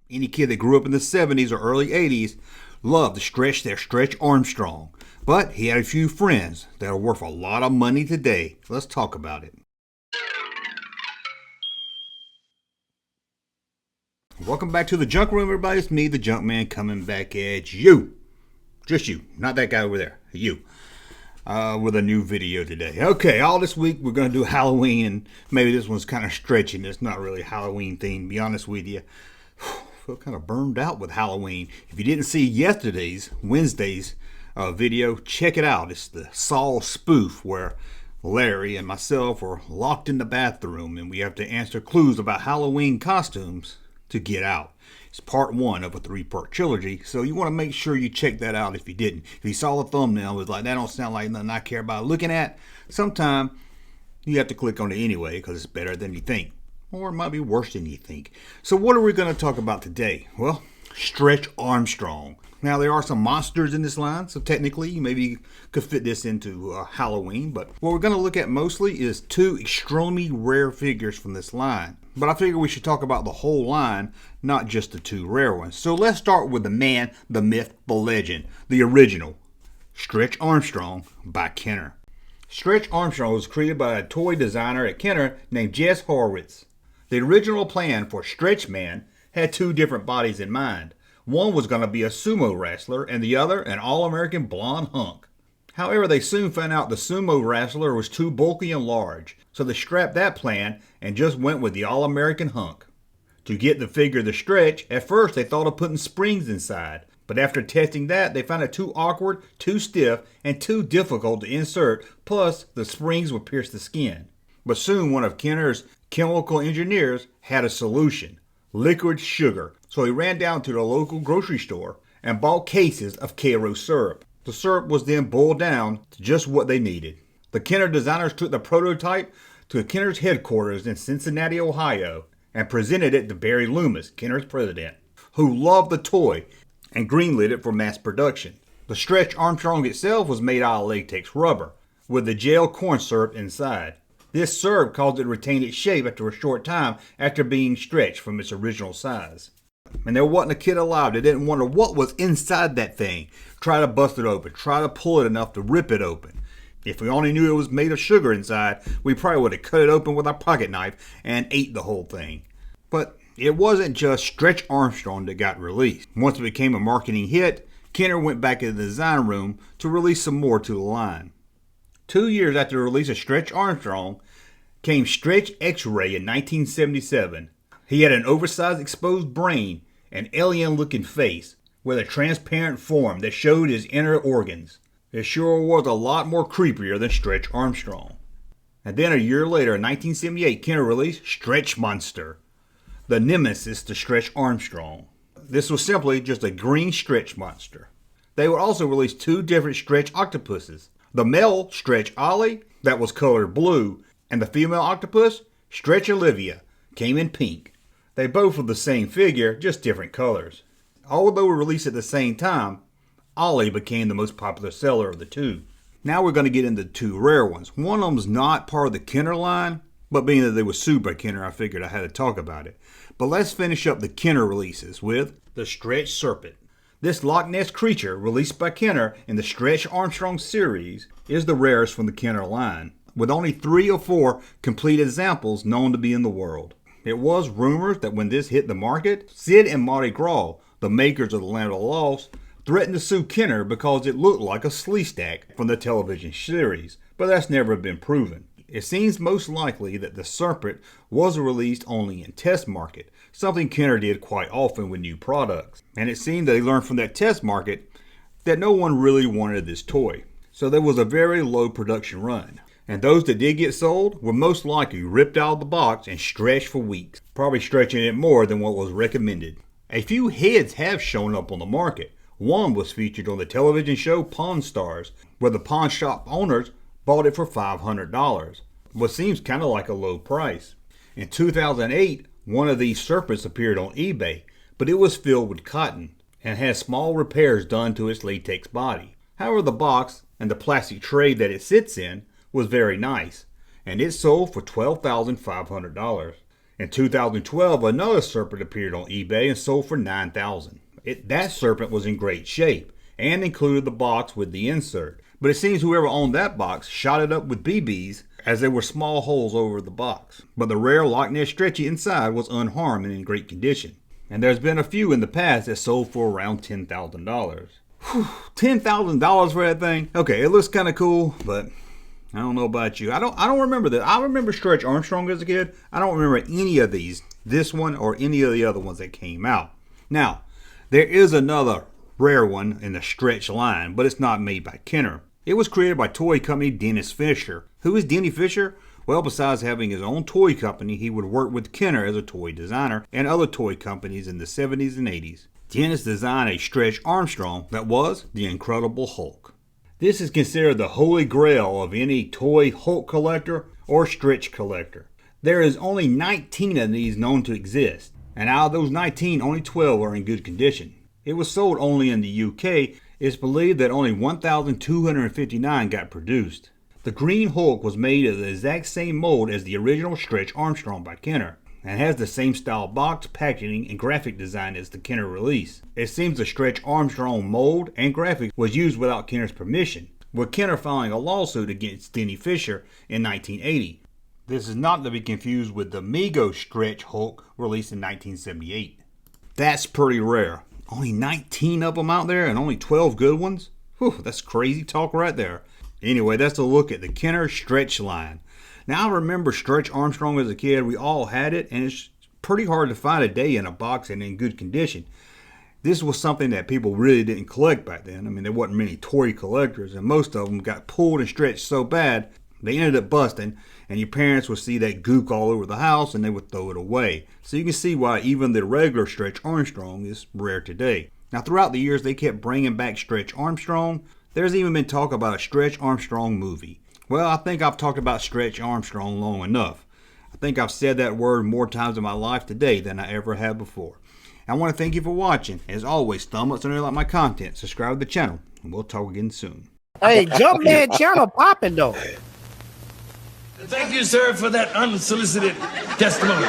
Any kid that grew up in the 70s or early 80s loved to stretch their Stretch Armstrong. But he had a few friends that are worth a lot of money today. Let's talk about it. Welcome back to the Junk Room, everybody. It's me, the Junkman, coming back at you. Just you, not that guy over there. You. With a new video today. Okay, all this week we're going to do Halloween, and maybe this one's kind of stretching. It's not really Halloween themed, to be honest with you. I feel kind of burned out with Halloween. If you didn't see Wednesday's video, check it out. It's the Saw spoof where Larry and myself are locked in the bathroom and we have to answer clues about Halloween costumes to get out. It's part one of a 3-part trilogy, so you want to make sure you check that out if you didn't. If you saw the thumbnail, it was like, that don't sound like nothing I care about looking at. Sometime you have to click on it anyway because it's better than you think. Or it might be worse than you think. So what are we going to talk about today? Well, Stretch Armstrong. Now, there are some monsters in this line, so technically you maybe could fit this into Halloween. But what we're going to look at mostly is 2 extremely rare figures from this line. But I figure we should talk about the whole line, not just the 2 rare ones. So let's start with the man, the myth, the legend, the original, Stretch Armstrong by Kenner. Stretch Armstrong was created by a toy designer at Kenner named Jess Horowitz. The original plan for Stretch Man had 2 different bodies in mind. One was going to be a sumo wrestler and the other an all-American blonde hunk. However, they soon found out the sumo wrestler was too bulky and large, so they scrapped that plan and just went with the all-American hunk. To get the figure to stretch, at first they thought of putting springs inside, but after testing that, they found it too awkward, too stiff, and too difficult to insert, plus the springs would pierce the skin. But soon one of Kenner's chemical engineers had a solution: liquid sugar. So he ran down to the local grocery store and bought cases of Karo syrup. The syrup was then boiled down to just what they needed. The Kenner designers took the prototype to Kenner's headquarters in Cincinnati, Ohio, and presented it to Barry Loomis, Kenner's president, who loved the toy and greenlit it for mass production. The Stretch Armstrong itself was made out of latex rubber, with the gel corn syrup inside. This syrup caused it to retain its shape after a short time after being stretched from its original size. And there wasn't a kid alive that didn't wonder what was inside that thing. Try to bust it open, try to pull it enough to rip it open. If we only knew it was made of sugar inside, we probably would have cut it open with our pocket knife and ate the whole thing. But it wasn't just Stretch Armstrong that got released. Once it became a marketing hit, Kenner went back in the design room to release some more to the line. 2 years after the release of Stretch Armstrong came Stretch Xray in 1977. He had an oversized exposed brain, an alien-looking face, with a transparent form that showed his inner organs. It sure was a lot more creepier than Stretch Armstrong. And then a year later, in 1978, Kenner released Stretch Monster, the nemesis to Stretch Armstrong. This was simply just a green stretch monster. They would also release 2 different Stretch Octopuses. The male Stretch Ollie, that was colored blue, and the female octopus, Stretch Olivia, came in pink. They both were the same figure, just different colors. Although released at the same time, Ollie became the most popular seller of the 2. Now we're going to get into 2 rare ones. One of them's not part of the Kenner line, but being that they were sued by Kenner, I figured I had to talk about it. But let's finish up the Kenner releases with the Stretch Serpent. This Loch Ness creature, released by Kenner in the Stretch Armstrong series, is the rarest from the Kenner line, with only 3 or 4 complete examples known to be in the world. It was rumored that when this hit the market, Sid and Marty Graw, the makers of the Land of the Lost, threatened to sue Kenner because it looked like a Sleestack from the television series, but that's never been proven. It seems most likely that the Serpent was released only in test market, something Kenner did quite often with new products. And it seemed they learned from that test market that no one really wanted this toy. So there was a very low production run. And those that did get sold were most likely ripped out of the box and stretched for weeks, probably stretching it more than what was recommended. A few heads have shown up on the market. One was featured on the television show Pawn Stars, where the pawn shop owners bought it for $500, what seems kind of like a low price. In 2008, one of these serpents appeared on eBay, but it was filled with cotton and had small repairs done to its latex body. However, the box and the plastic tray that it sits in was very nice, and it sold for $12,500. In 2012, another Serpent appeared on eBay and sold for $9,000. That Serpent was in great shape and included the box with the insert. But it seems whoever owned that box shot it up with BBs, as there were small holes over the box. But the rare Loch Ness Stretchy inside was unharmed and in great condition. And there's been a few in the past that sold for around $10,000. $10,000 for that thing? Okay, it looks kind of cool, but I don't know about you. I don't remember that. I remember Stretch Armstrong as a kid. I don't remember any of these, this one or any of the other ones that came out. Now, there is another rare one in the Stretch line, but it's not made by Kenner. It was created by toy company Dennis Fisher. Who is Denny Fisher? Well, besides having his own toy company, he would work with Kenner as a toy designer and other toy companies in the 70s and 80s. Dennis designed a Stretch Armstrong that was the Incredible Hulk. This is considered the holy grail of any toy Hulk collector or Stretch collector. There is only 19 of these known to exist, and out of those 19, only 12 are in good condition. It was sold only in the UK. It's believed that only 1,259 got produced. The Green Hulk was made of the exact same mold as the original Stretch Armstrong by Kenner, and has the same style box, packaging, and graphic design as the Kenner release. It seems the Stretch Armstrong mold and graphics was used without Kenner's permission, with Kenner filing a lawsuit against Denny Fisher in 1980. This is not to be confused with the Mego Stretch Hulk released in 1978. That's pretty rare. Only 19 of them out there and only 12 good ones? Whew, that's crazy talk right there. Anyway, that's a look at the Kenner Stretch line. Now, I remember Stretch Armstrong as a kid. We all had it, and it's pretty hard to find a day in a box and in good condition. This was something that people really didn't collect back then. I mean, there wasn't many toy collectors, and most of them got pulled and stretched so bad, they ended up busting, and your parents would see that gook all over the house, and they would throw it away. So you can see why even the regular Stretch Armstrong is rare today. Now, throughout the years, they kept bringing back Stretch Armstrong. There's even been talk about a Stretch Armstrong movie. Well, I think I've talked about Stretch Armstrong long enough. I think I've said that word more times in my life today than I ever have before. I want to thank you for watching. As always, thumb up so you like my content, subscribe to the channel, and we'll talk again soon. Hey, Junkman channel popping though. Thank you, sir, for that unsolicited testimony.